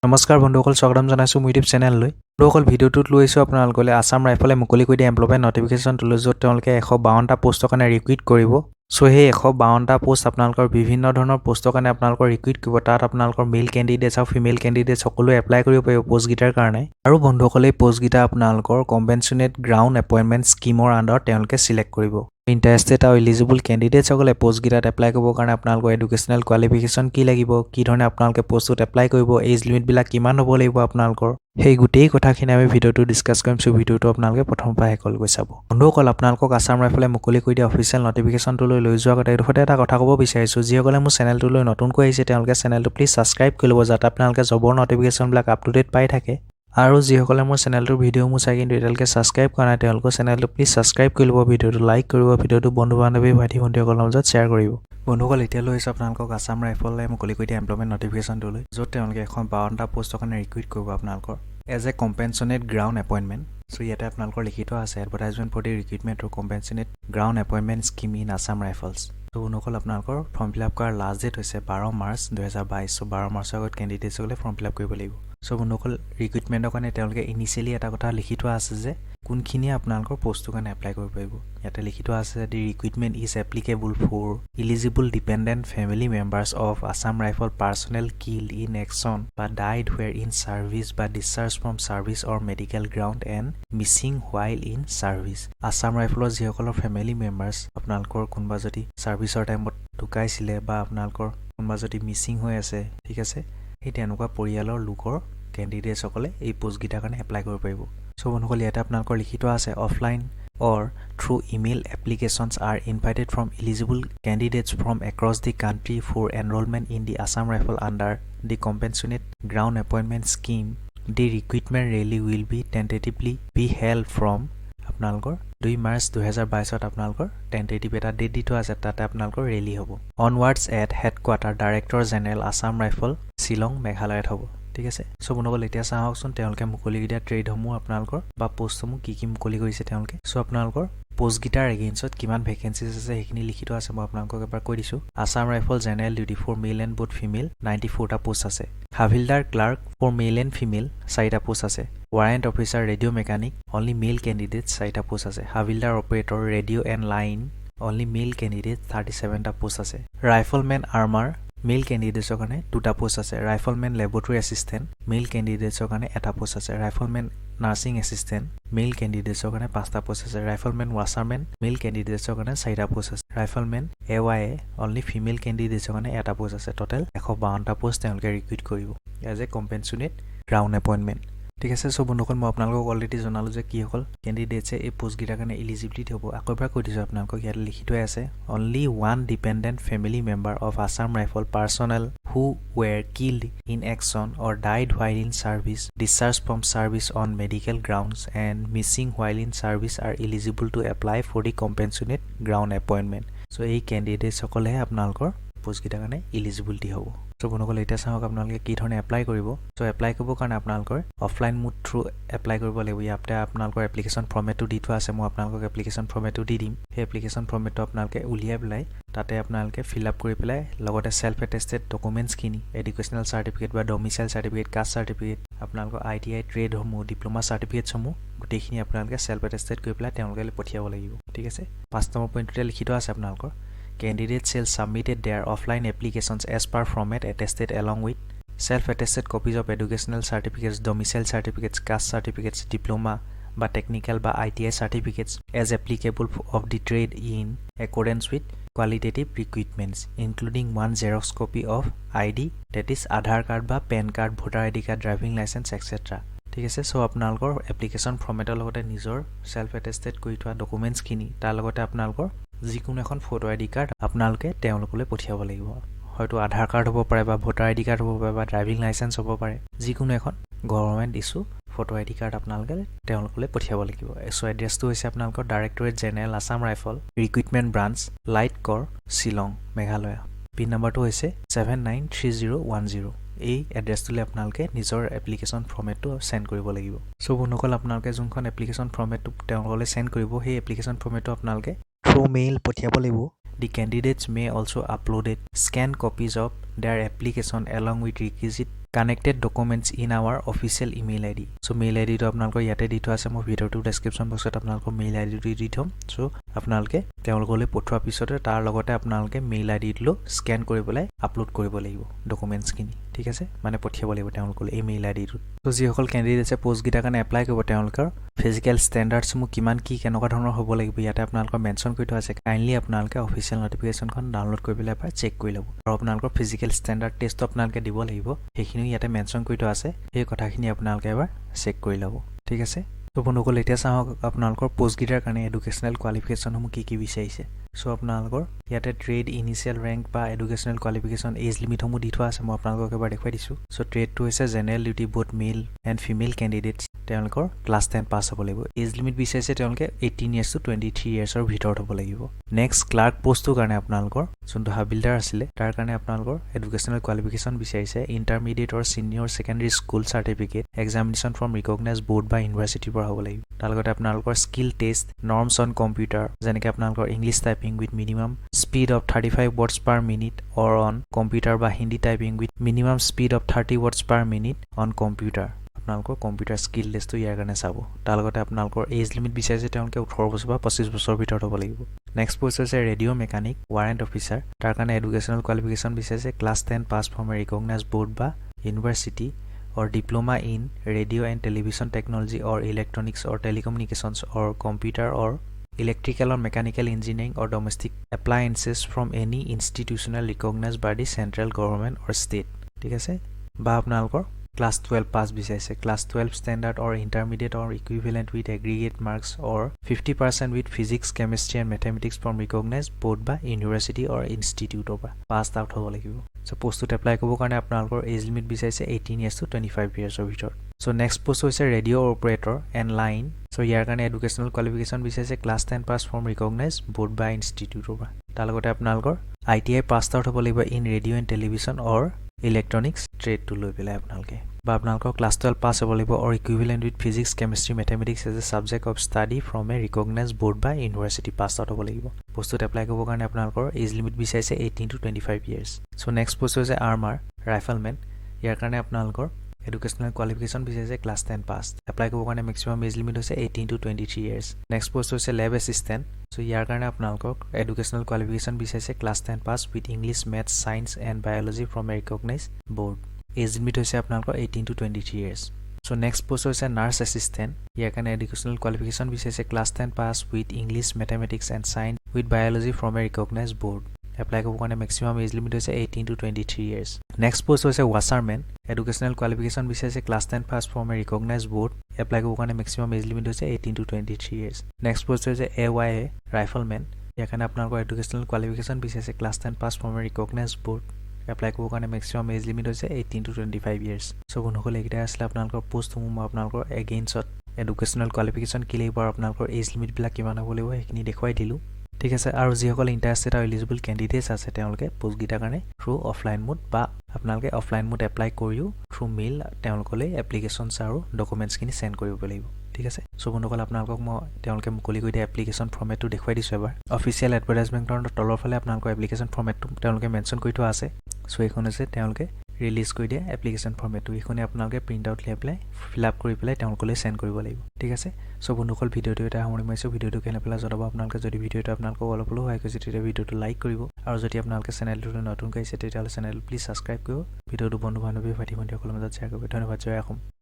নমস্কাৰ বন্ধুসকল স্বাগতম জনাইছো মোৰ ইউটিউব চেনেললৈ। বন্ধুসকল ভিডিঅ'টোত লৈছো আপোনালোকলে আসাম ৰাইফলে মুকলি কৰি দিয়া এমপ্লয়মেণ্ট নটিফিকেশ্যন টুল য'ত তেওঁলোকে 152টা পোষ্টৰ কাৰণে ৰিক্ৰুইট কৰিব। সো সেই 152টা পোষ্ট আপোনালোকৰ বিভিন্ন ধৰণৰ পোষ্টৰ কাৰণে আপোনালোকৰ ৰিক্ৰুইট কৰিব। তাত আপোনালোকৰ মেল কেণ্ডিডেটছ আৰু ফিমেল কেণ্ডিডেটছ সকলোৱে এপ্লাই কৰিব পাৰিব পোষ্টকেইটাৰ কাৰণে। আৰু বন্ধুসকল এই পোষ্টকেইটা আপোনালোকৰ কম্পেনচনেট গ্ৰাউণ্ড এপইণ্টমেণ্ট স্কিমৰ আণ্ডাৰত তেওঁলোকে চিলেক্ট কৰিব। ইণ্টাৰেষ্টেড আৰু এলিজিবল কেণ্ডিডেটসকলে পোষ্টকেইটাত এপ্লাই কৰিবৰ কাৰণে আপোনালোকৰ এডুকেশ্যনেল কোৱালিফিকেশ্যন কি লাগিব, কি ধৰণে আপোনালোকে পোষ্টটোত এপ্লাই কৰিব, এজ লিমিটবিলাক কিমান হ'ব লাগিব আপোনালোকৰ, সেই গোটেই কথাখিনি আমি ভিডিঅ'টো ডিছকাছ কৰিম। চ' ভিডিঅ'টো আপোনালোকে প্ৰথমৰ পৰা শেষলৈকে চাব। বন্ধুসকল আপোনালোকক আসাম ৰাইফলে মুকলি কৰি দিয়া অফিচিয়েল নটিফিকেশ্যনটোলৈ লৈ যোৱাৰ আগতে এইডোখৰতে এটা কথা ক'ব বিচাৰিছোঁ। যিসকলে মোৰ চেনেলটোলৈ নতুনকৈ আহিছে তেওঁলোকে চেনেলটো প্লিজ ছাবস্ক্ৰাইব কৰি ল'ব, যাতে আপোনালোকে জবৰ নটিফিকেশ্যনবিলাক আপ টু ডেট পাই থাকে। আৰু যিসকলে মোৰ চেনেলটোৰ ভিডিঅ'সমূহ চাই কিন্তু এতিয়ালৈকে ছাবস্ক্ৰাইব কৰা নাই তেওঁলোকৰ চেনেলটো প্লিজ ছাবস্ক্ৰাইব কৰি ল'ব, ভিডিঅ'টো লাইক কৰিব, ভিডিঅ'টো বন্ধু বান্ধৱী ভাইটি ভণ্টিসকলৰ মাজত শ্বেয়াৰ কৰিব। বন্ধুসকল এতিয়া লৈ আহিছোঁ আপোনালোকক আসাম ৰাইফলে মুকলি কৰি দিয়া এমপ্লয়মেণ্ট নটিফিকেশ্যনটোলৈ, য'ত তেওঁলোকে 152টা পোষ্টৰ কাৰণে ৰিক্ৰুইট কৰিব আপোনালোকৰ as a compassionate ground appointment. So' ইয়াতে আপোনালোকৰ লিখি থোৱা আছে advertisement for the recruitment through compassionate ground appointment scheme in Assam rifles. ত' বন্ধুসকল আপোনালোকৰ ফৰ্ম ফিল আপ কৰাৰ লাষ্ট ডেট হৈছে 12 মাৰ্চ 2022। চ' 12 মাৰ্চৰ আগত কেণ্ডিডেটসকলে ফৰ্ম ফিল আপ কৰিব লাগিব। চ' বন্ধুসকল ৰিক্ৰুইটমেণ্টৰ কাৰণে তেওঁলোকে ইনিচিয়েলি এটা কথা লিখি থোৱা আছে যে কোনখিনিয়ে আপোনালোকৰ পোষ্টটোৰ কাৰণে এপ্লাই কৰিব পাৰিব। ইয়াতে লিখি থোৱা আছে যে the recruitment is applicable for eligible dependent family members of Assam rifle personnel killed in action বা ডাইড হুৱেৰ ইন ছাৰ্ভিচ বা discharge from service or medical ground and missing while in service. Assam ৰাইফলৰ যিসকলৰ ফেমিলি মেম্বাৰ্ছ আপোনালোকৰ কোনোবা যদি ছাৰ্ভিচৰ টাইমত ঢুকাইছিলে বা আপোনালোকৰ কোনোবা যদি মিছিং হৈ আছে, ঠিক আছে, সেই তেনেকুৱা পৰিয়ালৰ লোকৰ কেণ্ডিডেটসকলে এই পোষ্টকেইটাৰ কাৰণে এপ্লাই কৰিব পাৰিব। চ' বন্ধুসকল ইয়াতে আপোনালোকৰ লিখি থোৱা আছে offline or through email applications are invited from eligible candidates from across the country for enrollment in the Assam rifle under the compassionate ground appointment scheme. The recruitment rally will be tentatively be held from আপোনালোকৰ 2 March 2022 আপোনালোকৰ tentative এটা date দি থোৱা আছে, তাতে আপোনালোকৰ rally হ'ব। Onwards at headquarter director general Assam rifle Shillong মেঘালয়ত হ'ব, ঠিক আছে। চ' বন্ধুসকল এতিয়া চাওকচোন তেওঁলোকে মুকলি দিয়া ট্ৰেডসমূহ আপোনালোকৰ বা পোষ্টসমূহ কি কি মুকলি কৰিছে তেওঁলোকে। চ' আপোনালোকৰ পোষ্টকেইটাৰ এগেইনষ্টত কিমান ভেকেঞ্চিজ আছে সেইখিনি লিখি থোৱা আছে, মই আপোনালোকক এবাৰ কৈ দিছোঁ। Assam rifle general duty for male and both female 94টা পোষ্ট আছে। Havildar clerk for male and female 4টা পোষ্ট আছে। Warrant officer radio' mechanic only male candidate 4টা পোষ্ট আছে। Havildar operator radio' and line only male candidate 37টা পোষ্ট আছে। Riflemen armour male কেণ্ডিডেটছৰ কাৰণে 2টা পোষ্ট আছে। ৰাইফলমেন লেবৰেটৰী এছিষ্টেণ্ট মেল কেণ্ডিডেটছৰ কাৰণে 1টা পোষ্ট আছে। ৰাইফলমেন নাৰ্ছিং এছিষ্টেণ্ট মেল কেণ্ডিডেটছৰ কাৰণে 5টা পোষ্ট আছে। ৰাইফলমেন ৱাছাৰমেন মেল কেণ্ডিডেটছৰ কাৰণে 4টা পোষ্ট আছে। ৰাইফলমেন AYA অনলি ফিমেল কেণ্ডিডেটছৰ কাৰণে 1টা পোষ্ট আছে। টোটেল 152টা পোষ্ট তেওঁলোকে ৰিক্ৰুইট কৰিব as a compassionate ground appointment, ঠিক আছে। চ' বন্ধুসকল মই আপোনালোকক অলৰেডি জনালোঁ যে কি হ'ল কেণ্ডিডেটছে এই পোষ্টকেইটাৰ কাৰণে এলিজিবিলিটি হ'ব। আকৌ এবাৰ কৈ দিছোঁ আপোনালোকক, ইয়াত লিখি থোৱাই আছে only one dependent family member of Assam rifle personal who were killed in action or died while in service, discharged from service on medical grounds and missing while in service are eligible to apply for the compensate ground appointment. So এই candidates সকলেহে আপোনালোকৰ পোষ্টকেইটাৰ কাৰণে eligibility হ'ব। চ' বন্ধুসকল এতিয়া চাওক আপোনালোকে কি ধৰণে এপ্লাই কৰিব। চ' এপ্লাই কৰিবৰ কাৰণে আপোনালোকৰ অফলাইন মোড থ্ৰু এপ্লাই কৰিব লাগিব। ইয়াতে আপোনালোকৰ এপ্লিকেশ্যন ফৰ্মেটটো দি থোৱা আছে, মই আপোনালোকক এপ্লিকেশ্যন ফৰ্মেটটো দি দিম। সেই এপ্লিকেশ্যন ফৰ্মেটটো আপোনালোকে উলিয়াই পেলাই তাতে আপোনালোকে ফিল আপ কৰি পেলাই লগতে ছেল্ফ এটেষ্টেড ডকুমেণ্টছখিনি এডুকেশ্যনেল চাৰ্টিফিকেট বা ডমিচাইল চাৰ্টিফিকেট, কাষ্ট চাৰ্টিফিকেট, আপোনালোকৰ ITI ট্ৰেডসমূহ, ডিপ্ল'মা চাৰ্টিফিকেটসমূহ গোটেইখিনি আপোনালোকে ছেল্ফ এটেষ্টেড কৰি পেলাই তেওঁলোকে পঠিয়াব লাগিব, ঠিক আছে। 5 নম্বৰ পইণ্টতে লিখি থোৱা আছে আপোনালোকৰ Candidates shall submit their offline applications as per format attested along with self-attested copies of educational certificates, domicile certificates, caste certificates, diploma বা technical বা ITI certificates as applicable of the trade in accordance with qualitative requirements, including one Xerox copy of ID, that is Aadhaar card বা PAN card, voter ID card, driving license, etc. ঠিক আছে। চ' আপোনালোকৰ application ফৰ্মেটৰ লগতে নিজৰ self attested কৰি থোৱা ডকুমেণ্টছখিনি তাৰ লগতে আপোনালোকৰ যিকোনো এখন ফটো ID কাৰ্ড আপোনালোকে তেওঁলোকলৈ পঠিয়াব লাগিব। হয়তো আধাৰ কাৰ্ড হ'ব পাৰে বা ভোটাৰ ID কাৰ্ড হ'ব পাৰে বা ড্ৰাইভিং লাইচেঞ্চ হ'ব পাৰে, যিকোনো এখন government issue photo ID card আপোনালোকে তেওঁলোকলৈ পঠিয়াব লাগিব। চ' এড্ৰেছটো হৈছে আপোনালোকৰ directorate general Assam rifle recruitment branch Laitkor Shillong Meghalaya. Pin নম্বৰটো হৈছে 793010। এই এড্ৰেছটোলৈ আপোনালোকে নিজৰ এপ্লিকেশ্যন ফৰ্মেটটো চেণ্ড কৰিব লাগিব। চ' বন্ধুসকল আপোনালোকে যোনখন এপ্লিকেশ্যন ফৰ্মেটটো তেওঁলোকলৈ চেণ্ড কৰিব সেই এপ্লিকেশ্যন ফৰ্মেটটো আপোনালোকে থ্ৰু মেইল পঠিয়াব লাগিব। The candidates may also upload scanned copies of their application along with requisite connected documents in our official email ID. So mail ID to আপোনালোকৰ ইয়াতে দি থোৱা আছে মই ভিডিওটো ডেসক্ৰিপচন বক্সত আপোনালোকৰ মেইল আইডি দি থম সো আপোনালোকে তেওঁলোকলৈ পঠোৱা পিছতে তাৰ লগতে আপোনালোকে মেইল আইডি টো স্ক্যান কৰিবলৈ আপলোড কৰিব লাগিব ডকুমেন্টছ খিনি ঠিক আছে মানে পঠিয়াব লাগিব তেওঁলোকলৈ এই মেইল আইডি টো সো যিসকল ক্যান্ডিডেটছে পোষ্ট গিটা কাৰণে এপ্লাই কৰিব তেওঁলোকৰ ফিজিক্যাল ষ্টেণ্ডাৰ্ডছ মু কিমান কি কেনেকুৱা ধৰণৰ হ'ব লাগিব ইয়াতে আপোনালোকৰ মেনশন কৰি থোৱা আছে কাইন্ডলি আপোনালোকে অফিচিয়েল নটিফিকেশনখন ডাউনলোড কৰি পেলাই এবাৰ চেক কৰি ল'ব আৰু আপোনালোকৰ ফিজিক্যাল ষ্টেণ্ডাৰ্ড টেষ্ট আপোনালোকে দিব লাগিব সেইখিনি ইয়াতে মেনশন কৰি থোৱা আছে এই কথাখিনি আপোনালোকে এবাৰ চেক কৰি ল'ব ঠিক আছে তো বন্ধুসকল এতিয়া চাওক আপোনালোকৰ পোষ্ট গিটাৰ কাৰণে এডুকেশনাল কোৱালিফিকেশন সমূহ কি বিচাৰিছে সো আপোনালোকৰ ইয়াতে ট্ৰেড ইনিশিয়াল ৰেংক বা এডুকেশনাল কোৱালিফিকেশন এজ লিমিট সমূহ দি থোৱা আছে মই আপোনালোকক এবাৰ দেখুৱাই দিছো সো ট্ৰেডটো হৈছে general duty both male and female candidates তেওঁলোকৰ ক্লাছ 10 পাছ হ'ব লাগিব এজ লিমিট বিচাৰিছে তেওঁলোকে 18 ইয়াৰ্স টু 23 ইয়াৰ্সৰ ভিতৰত হ'ব লাগিব নেক্সট ক্লাৰ্ক পোষ্টৰ কাৰণে আপোনালোকৰ যোনটো হাবিলদাৰ আছিলে তাৰ কাৰণে আপোনালোকৰ এডুকেশনাল কোৱালিফিকেশন বিচাৰিছে intermediate or senior secondary school certificate examination from recognised board বা ইউনিভাৰ্চিটিৰ পৰা হ'ব লাগিব তাৰ লগতে আপোনালোকৰ skill test norms on computer যেনেকৈ আপোনালোকৰ English typing with minimum speed of 35 words per minute or on computer বা Hindi typing with minimum speed of 30 words per minute on computer আপোনালোকৰ কম্পিউটাৰ স্কিল টেষ্টটো ইয়াৰ কাৰণে চাব তাৰ লগতে আপোনালোকৰ এজ লিমিট বিচাৰিছে তেওঁলোকে 18 বছৰ বা 25 বছৰৰ ভিতৰত হ'ব লাগিব নেক্সট পোষ্ট হৈছে ৰেডিঅ' মেকানিক ৱাৰেণ্ট অফিচাৰ তাৰ কাৰণে এডুকেশনাল কোৱালিফিকেশন বিচাৰিছে class 10 pass from a recognised board বা university or diploma in radio and television technology or electronics or telecommunications or computer or electrical or mechanical engineering or domestic appliances from any institutional recognized by the central government or state ঠিক আছে বা আপোনালোকৰ class 12 pass বিচাৰিছে class 12 standard or intermediate or equivalent with aggregate marks or 50% with physics chemistry and mathematics from recognized board by university or institute of passed out হ'ব লাগিব so পোষ্টত apply কৰিব কাৰণে আপোনালোকৰ এজ লিমিট বিচাৰিছে 18 years to 25 years of ভিতৰত so next post হৈছে radio operator and line so ইয়াৰ কাৰণে এডুকেশনাল কোৱালিফিকেশন বিচাৰিছে class 10 pass from recognized board by institute of তাৰ লগতে আপোনালোকৰ ITI passed out হ'ব লাগিব in radio and television or electronics trade to লৈ পেলাই আপোনালোকে বা আপোনালোকৰ class 12 pass হ'ব লাগিব or equivalent with physics chemistry mathematics as a subject of study from a recognized board by university passed out হ'ব লাগিব পোষ্টত এপ্লাই কৰিব কাৰণে আপোনালোকৰ এজ লিমিট বিচাৰিছে 18 to 25 years so next post হৈছে আৰ্মাৰ ৰাইফলমেন ইয়াৰ কাৰণে আপোনালোকৰ এডুকেশনাল কোৱালিফিকেশন বিচাৰিছে ক্লাছ 10 পাস এপ্লাই কৰিব কাৰণে মেক্সিমাম এজ লিমিট হৈছে 18 to 23 ইয়াৰ্স নেক্সট পোষ্ট হৈছে ল্যাব এসিস্ট্যান্ট সো ইয়াৰ কাৰণে আপোনালোকক এডুকেশনাল কোৱালিফিকেশন বিচাৰিছে class 10 pass with English maths science and biology from a recognised board age limit হৈছে আপোনালোকৰ 18 to 23 years so next post হৈছে nurse assistant ইয়াৰ কাৰণে এডুকেশনাল কোৱালিফিকেশন বিচাৰিছে class 10 pass with English mathematics and science with biology from a recognised board apply কৰিব কাৰণে maximum age limit হৈছে 18 to 23 years next post হৈছে ৱাচাৰমেন এডুকেশনাল কোৱালিফিকেশন বিচাৰিছে class 10 pass from a recognised board apply কৰিব কাৰণে maximum age limit হৈছে 18 to 23 years next post হৈছে AYA riflemen ইয়াৰ কাৰণে আপোনালোকৰ এডুকেশনাল কোৱালিফিকেশন বিচাৰিছে class 10 pass from a recognised board apply কৰিব কাৰণে মেক্সিমাম এজ লিমিট হৈছে 18 to 25 ইয়াৰ্স সো বন্ধুসকল এইকেইটা আছিল আপোনালোকৰ পোষ্টসমূহ মই আপোনালোকৰ এগেইনষ্টত এডুকেশনাল কোৱালিফিকেশন কি লাগিব আৰু আপোনালোকৰ এজ লিমিট বিলাক কিমান হ'ব লাগিব সেইখিনি দেখুৱাই দিলো ঠিক আছে আৰু যিসকল ইন্টাৰেষ্টেড আৰু এলিজিবল ক্যান্ডিডেটস আছে তেওঁলোকে পোষ্ট গিটাৰ কাৰণে থ্ৰু অফলাইন মোড বা আপোনালোকে অফলাইন মোড এপ্লাই কৰিও থ্ৰু মেইল তেওঁলোকলৈ এপ্লিকেশনছ আৰু ডকুমেন্টছ খিনি সেন্ড কৰিব লাগিব ঠিক আছে সো বন্ধুসকল আপোনালোকক মই তেওঁলোকে মুকলি কৰি দিয়া এপ্লিকেশন ফৰ্মেটটো দেখুৱাই দিছো এবাৰ অফিচিয়েল এডভাৰটাইজমেন্টৰ তলৰ ফালে আপোনালোকৰ এপ্লিকেশন ফৰ্মেটটো তেওঁলোকে মেনশন কৰি থোৱা আছে সো এইখন হৈছে তেওঁলোকে ৰিলিজ কৰি দিয়া এপ্লিকেশন ফৰ্মেটটো এইখনে আপোনালোকে প্ৰিন্ট আউট লৈ পেলাই ফিল আপ কৰি পেলাই তেওঁলোকলৈ সেন্ড কৰিব লাগিব ঠিক আছে সো বন্ধুসকল ভিডিওটো এটা সামৰি মাৰিছো ভিডিওটো কেনে পেলা জনাব আপোনালোকে যদি ভিডিওটো আপোনালোকক অলপ হ'লেও সহায় কৰিছে তেতিয়া ভিডিওটো লাইক কৰিব আৰু যদি আপোনালোকে চেনেলটো নতুনকৈ আছে তেতিয়াহ'লে চেনেল প্লিজ সাবস্ক্ৰাইব কৰিব ভিডিওটো বন্ধু বান্ধৱী ভাইটি ভণ্টিসকলৰ মাজত শ্বেয়াৰ কৰিব ধন্যবাদ জয় অসম